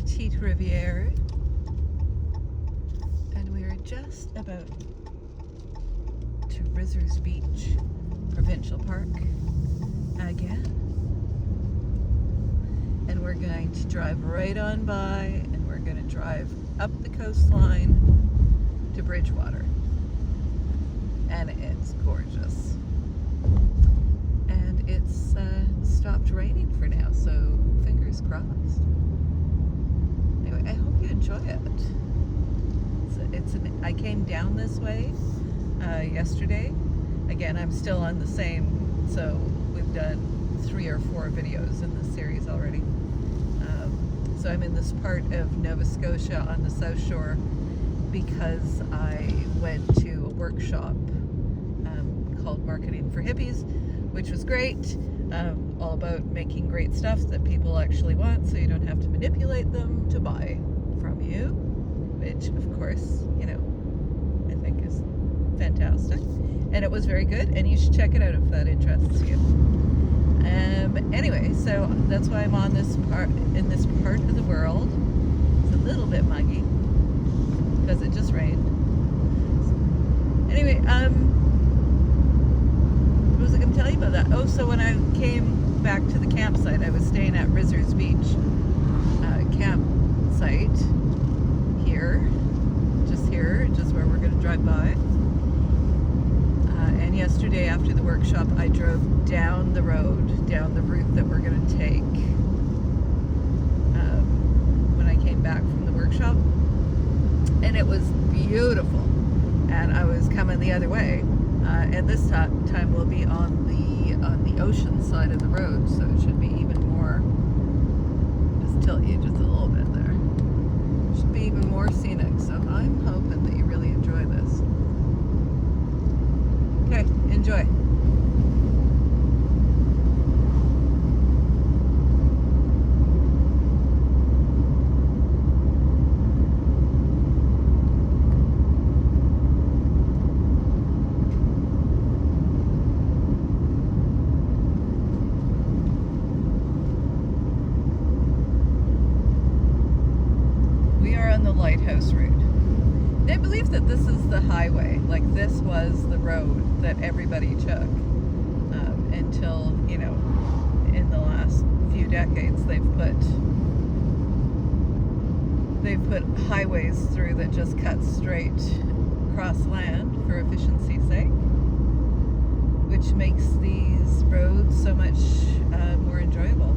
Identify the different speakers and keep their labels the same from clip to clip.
Speaker 1: Petite Rivière, and we are just about to Rivière's Beach Provincial Park again. And we're going to drive right on by, and we're going to drive up the coastline to Bridgewater. And it's gorgeous. And it's stopped raining for now, so fingers crossed. Anyway, I hope you enjoy it. I came down this way yesterday. Again, I'm still on the same, so we've done 3 or 4 videos in this series already. So I'm in this part of Nova Scotia on the South Shore because I went to a workshop called Marketing for Hippies, which was great. All about making great stuff that people actually want, so you don't have to manipulate them to buy from you, which of course, you know, I think is fantastic. And it was very good, and you should check it out if that interests you. Anyway, so that's why I'm on this part, in this part of the world. It's a little bit muggy because it just rained. Anyway, what was I going to tell you about that? Oh, so when I came back to the campsite, I was staying at Rivière's Beach campsite here, just where we're going to drive by. And yesterday after the workshop, I drove down the road, down the route that we're going to take when I came back from the workshop. And it was beautiful. And I was coming the other way. And this time we'll be on the ocean side of the road, so it should be even more, just tilt you just a little bit there. It should be even more scenic, so I'm hoping that you really enjoy this. Okay, enjoy. We are on the lighthouse route. They believe that this is the highway, like this was the road that everybody took until, you know, in the last few decades they've put highways through that just cut straight across land for efficiency's sake, which makes these roads so much more enjoyable.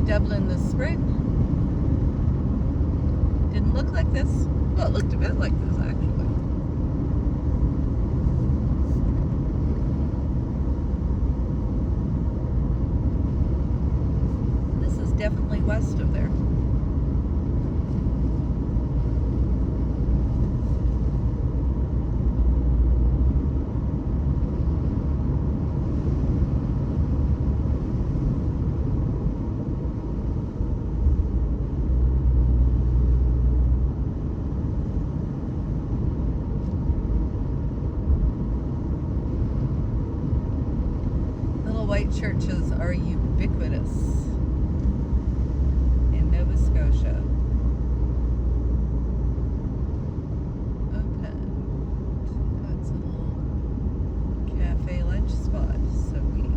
Speaker 1: Dublin this spring. Didn't look like this. Well, it looked a bit like this actually. This is definitely west of there. white churches are ubiquitous in Nova Scotia. Opened. Oh, it's a little cafe lunch spot. So neat.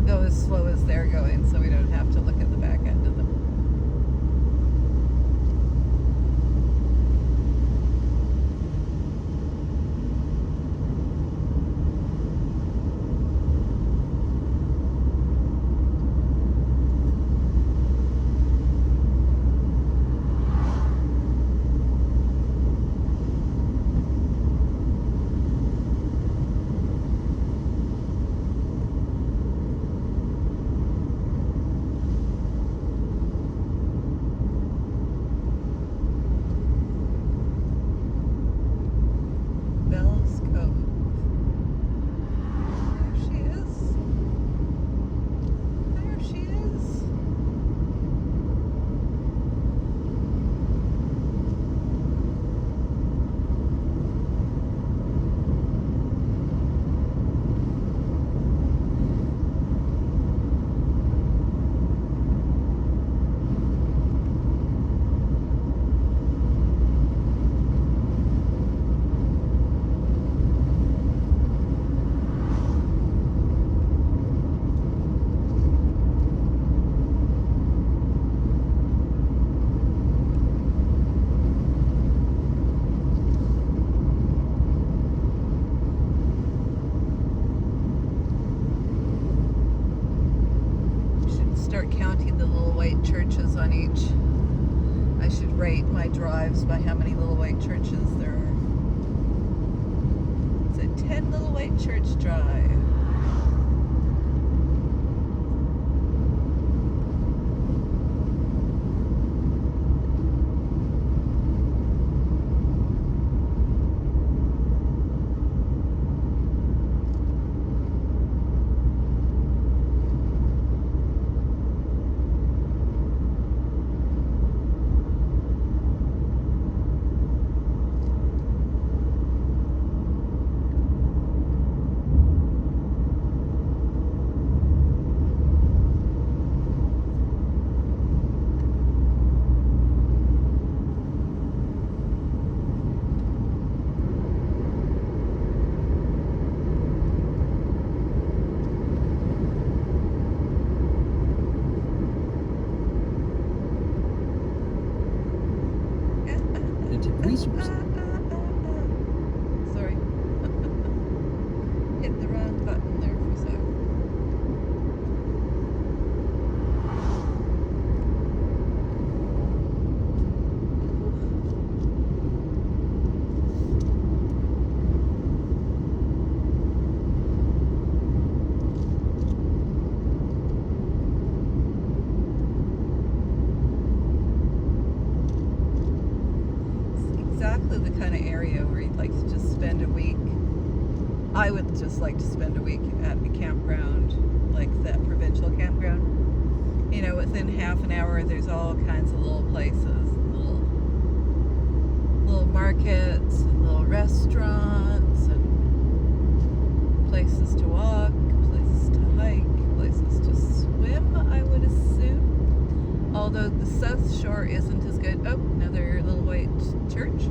Speaker 1: Go as slow as they're going so we don't have to look at the back end of them. Start counting the little white churches on each. I should rate my drives by how many little white churches there are. It's a 10 little white church drive.
Speaker 2: Resource.
Speaker 1: Sorry. Hit the wrong button there for a sec. Exactly the kind of area where you'd like to just spend a week. I would just like to spend a week at a campground like that provincial campground you know, within half an hour there's all kinds of little places, little markets, and little restaurants, and places to walk, places to hike, places to swim, I would assume. Although the South Shore isn't as good. Oh, another little white church.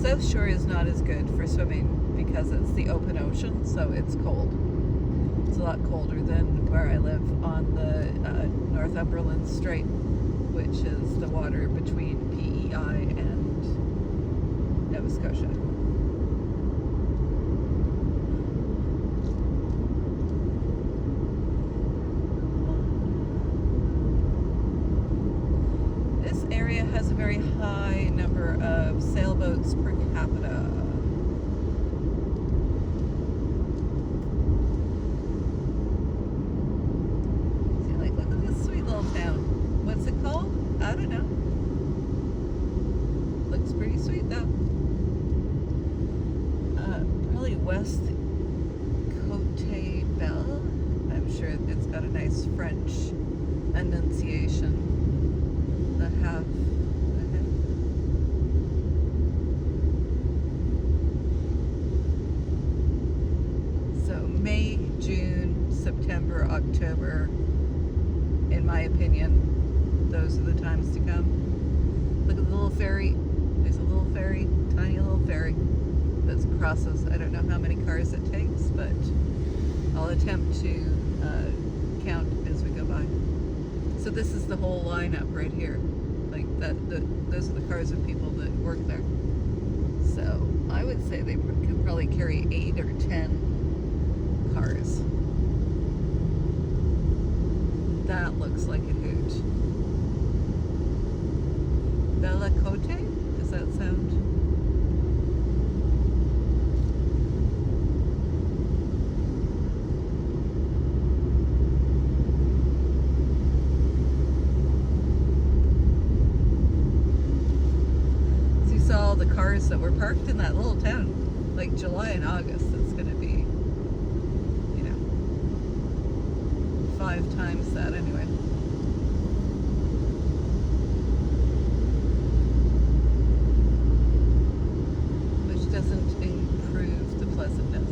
Speaker 1: South Shore is not as good for swimming because it's the open ocean, so it's cold. It's a lot colder than where I live on the Northumberland Strait, which is the water between PEI and Nova Scotia. This area has a very high number of sailboats per capita. What's it called? I don't know. Looks pretty sweet though. Probably West Côte Belle. I'm sure it's got a nice French enunciation. The half. So May, June, September, October, in my opinion, those are the times to come. Look at the little ferry. There's a little ferry, tiny little ferry that crosses. I don't know how many cars it takes, but I'll attempt to count as we go by. So this is the whole lineup right here. Like that. Those are the cars of people that work there. So I would say they could probably carry 8 or 10 cars. That looks like a hoot. Bella Côte? Does that sound? So you saw all the cars that were parked in that little town. Like July and August, it's going to be, you know, 5 times that anyway. Doesn't improve the pleasantness.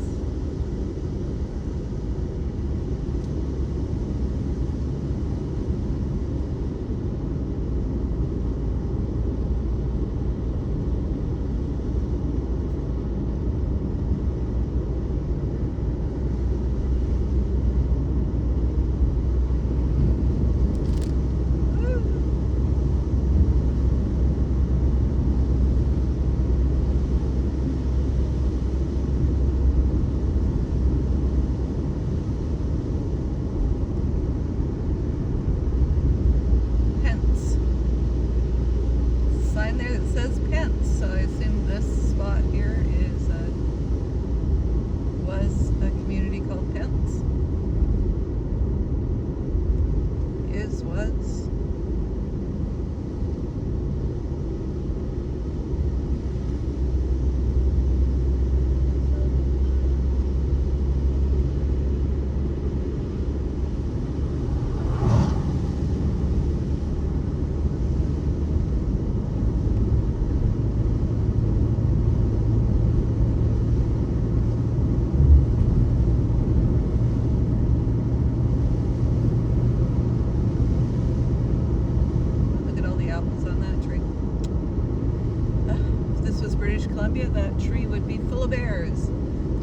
Speaker 1: There that says Pence, so I assume this spot here is was a community called Pence. Was. British Columbia, that tree would be full of bears.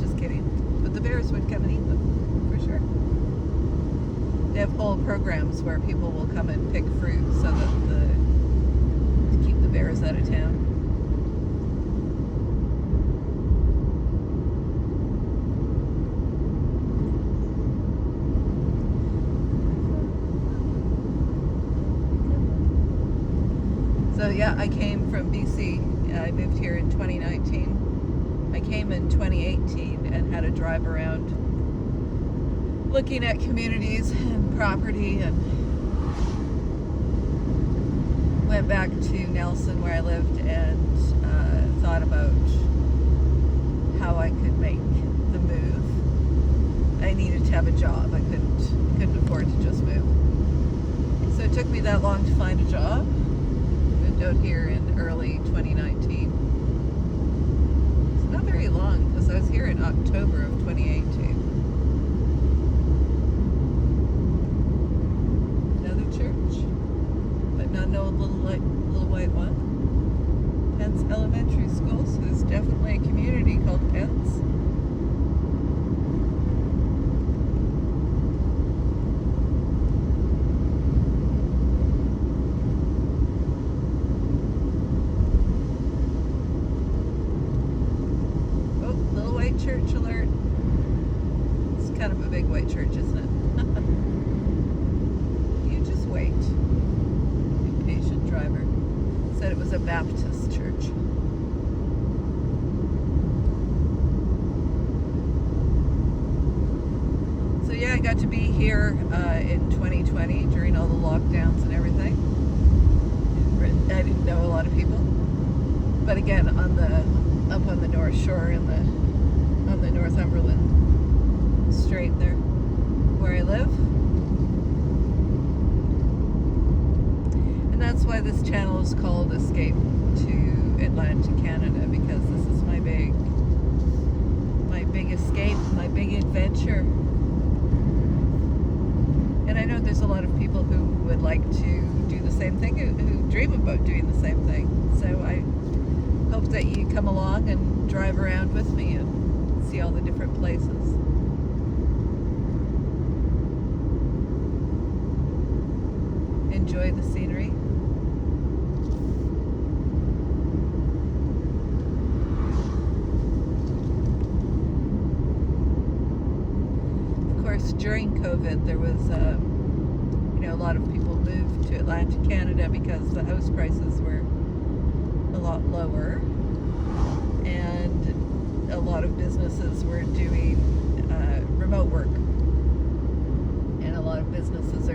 Speaker 1: Just kidding. But the bears would come and eat them, for sure. They have whole programs where people will come and pick fruit so that to keep the bears out of town. So yeah, I came from BC. I moved here in 2019. I came in 2018 and had a drive around looking at communities and property, and went back to Nelson where I lived and thought about how I could make the move. I needed to have a job. I couldn't afford to just move. So it took me that long to find a job. Moved out here in early 2019. It's not very long because I was here in October of 2018. Another church, but not an old little white one. Pence Elementary School, so there's definitely a community called Pence. Church alert. It's kind of a big white church, isn't it? You just wait. Impatient driver. Said it was a Baptist church. So yeah, I got to be here in 2020 during all the lockdowns and everything. I didn't know a lot of people. But again, up on the North Shore on the Northumberland Strait there, where I live. And that's why this channel is called Escape to Atlantic Canada, because this is my big escape, my big adventure. And I know there's a lot of people who would like to do the same thing, who dream about doing the same thing. So I hope that you come along and drive around with me and see all the different places. Enjoy the scenery. Of course, during COVID, there was, a lot of people moved to Atlantic Canada because the house prices were a lot lower, and a lot of businesses were doing remote work, and a lot of businesses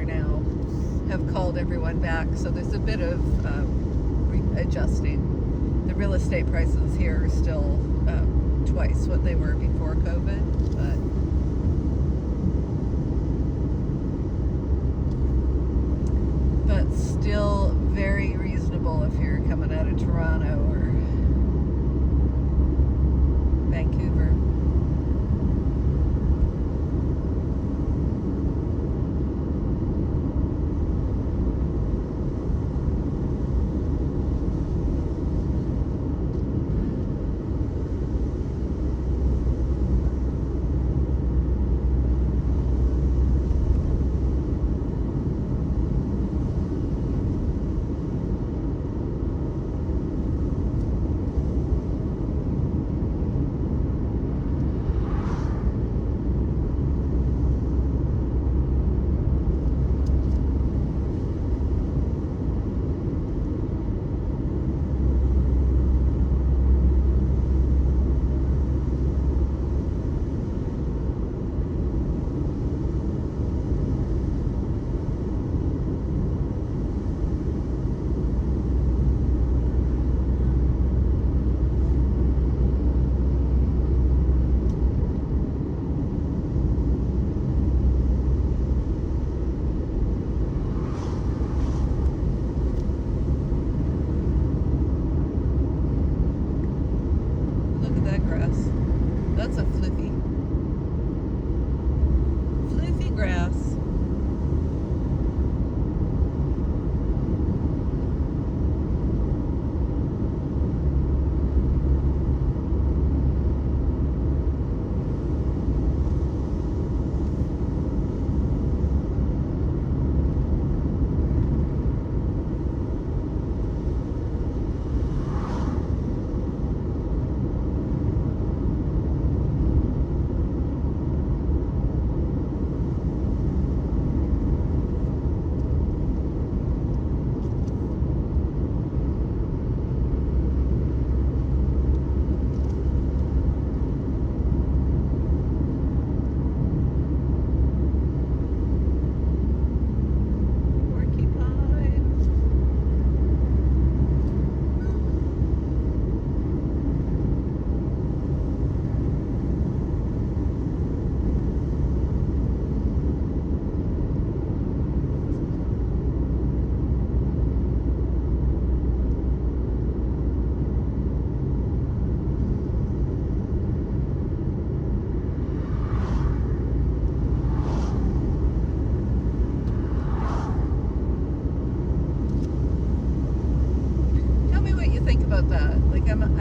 Speaker 1: have called everyone back, so there's a bit of adjusting. The real estate prices here are still twice what they were before COVID, but still very reasonable if you're coming out of Toronto or Vancouver. That's a fluffy grass.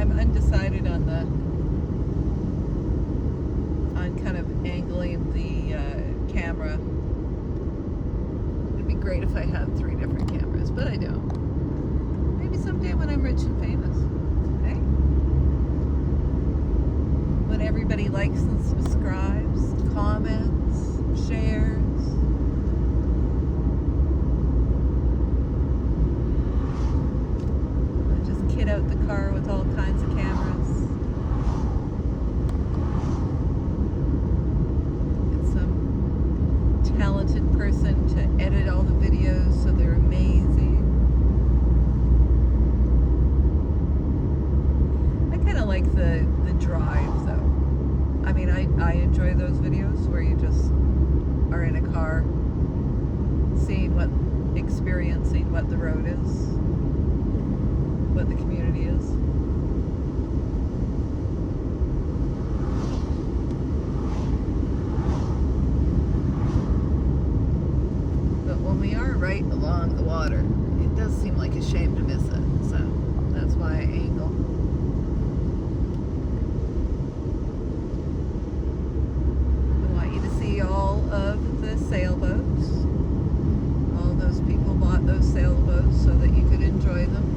Speaker 1: I'm undecided on kind of angling the camera. It'd be great if I had 3 different cameras, but I don't. Maybe someday when I'm rich and famous, hey? When everybody likes and subscribes, comments, shares. I just kit out the car with all kinds of cameras. Get some talented person to edit all the videos so they're amazing. I kind of like the drive though. I mean, I enjoy those videos where you just are in a car experiencing what the road is, what the community is. But when we are right along the water, it does seem like a shame to miss it, so that's why I angle. I want you to see all of the sailboats. All those people bought those sailboats so that you could enjoy them.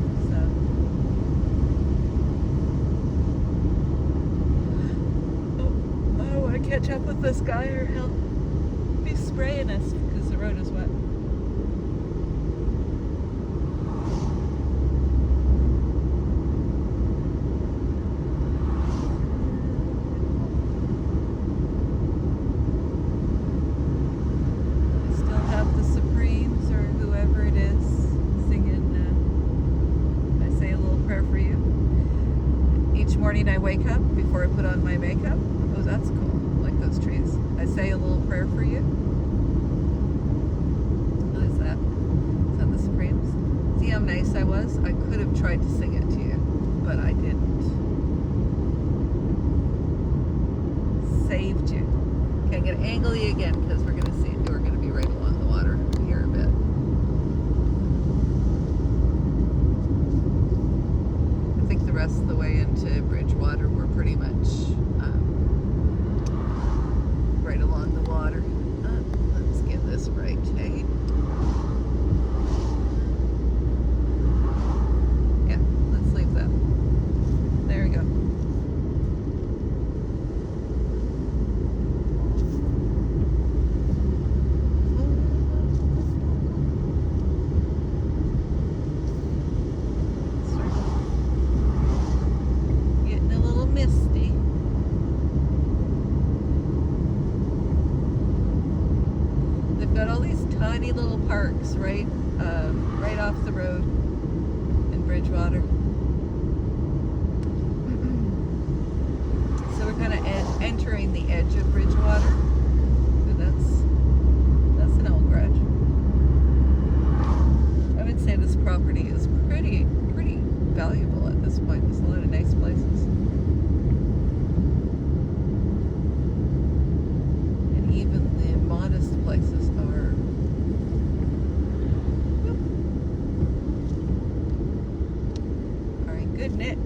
Speaker 1: I want to catch up with this guy or he'll be spraying us because the road is wet. I still have the Supremes or whoever it is singing I Say a Little Prayer for You. Each morning I wake up before I put on my makeup. Oh, that's cool. Like those trees. I say a little prayer for you. What is that? Is that the Supremes? See how nice I was? I could have tried to sing it to you, but I didn't. Saved you. Okay, I'm going to angle you again because we're going to see we're going to be right along the water here a bit. I think the rest of the way into Bridgewater we're pretty much right along the water. Let's get this right, hey? Yeah, let's leave that. There we go. Getting a little misty. They've got all these tiny little parks right off the road in Bridgewater. So we're kind of entering the edge of Bridgewater. So that's an old garage. I would say this property is pretty valuable at this point. There's a lot of nice places. And even the modest places are. All right, good Nick.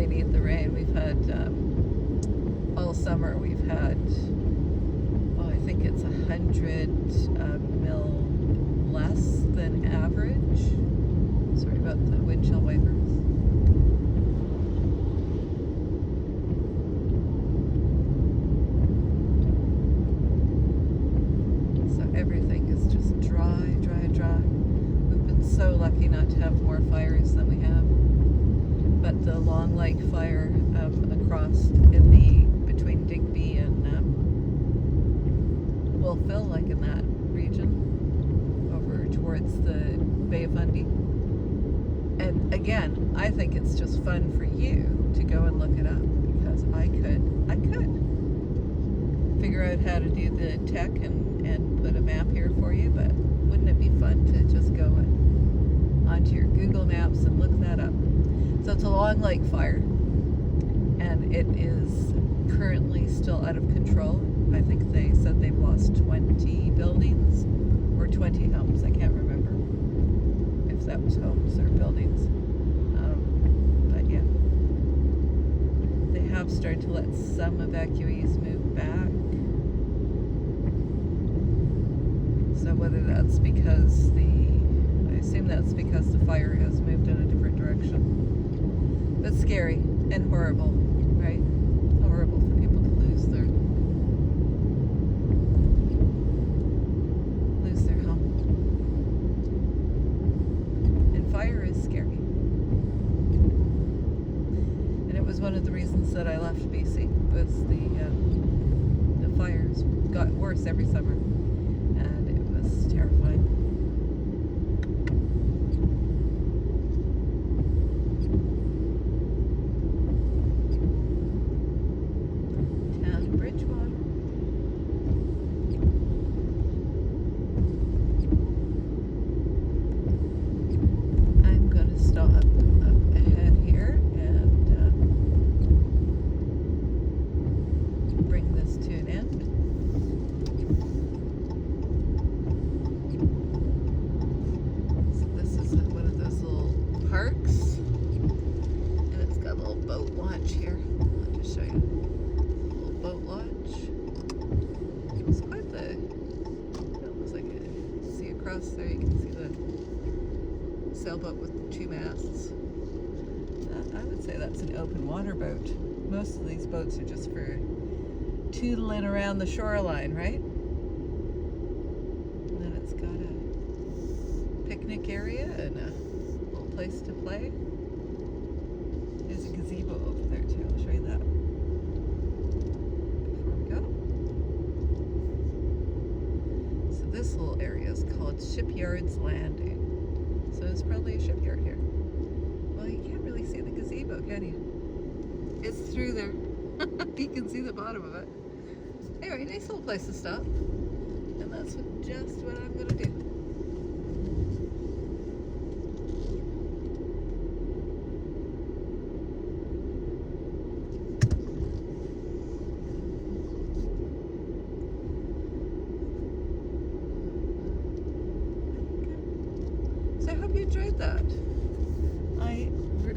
Speaker 1: Need the rain. We've had all summer we've had I think it's 100 mil less than average. Sorry about the windshield wipers. So everything is just dry. We've been so lucky not to have more fires than we have. But the Long Lake fire across between Digby and fulfill like in that region over towards the Bay of Fundy. And again, I think it's just fun for you to go and look it up, because I could figure out how to do the tech and put a map here for you, but wouldn't it be fun to just go onto your Google Maps and look that up? So it's a long lake fire, and it is currently still out of control. I think they said they've lost 20 buildings or 20 homes. I can't remember if that was homes or buildings. But yeah, they have started to let some evacuees move back. So whether that's because I assume that's because the fire has moved in a different direction. But scary and horrible, right? It's horrible for people to lose their home. And fire is scary. And it was one of the reasons that I left BC, was the fires got worse every summer, and it was terrifying. Bridgewater. I'm going to stop up ahead here and bring this to an end. So this is one of those little parks, and it's got a little boat launch here. I'll just show you. Boat launch. It's quite it looks like it. See across there, you can see the sailboat with the 2 masts. I would say that's an open water boat. Most of these boats are just for tootling around the shoreline, right? And then it's got a picnic area and a little place to play. There's a gazebo over there too. I'll show you that. This little area is called Shipyard's Landing. So it's probably a shipyard here. Well, you can't really see the gazebo, can you? It's through there. You can see the bottom of it. Anyway, nice little place to stop. And that's just what I'm going to do. So I hope you enjoyed that.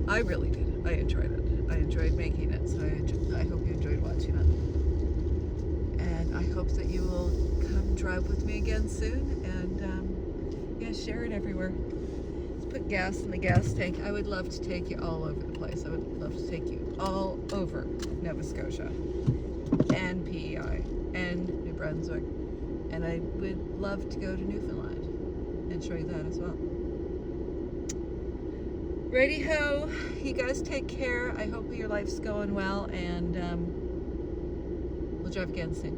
Speaker 1: I really did. I enjoyed it. I enjoyed making it, so I hope you enjoyed watching it. And I hope that you will come drive with me again soon, and yeah, share it everywhere. Let's put gas in the gas tank. I would love to take you all over the place. I would love to take you all over Nova Scotia and PEI and New Brunswick. And I would love to go to Newfoundland and show you that as well. Righty ho, you guys take care. I hope your life's going well, and we'll drive again soon.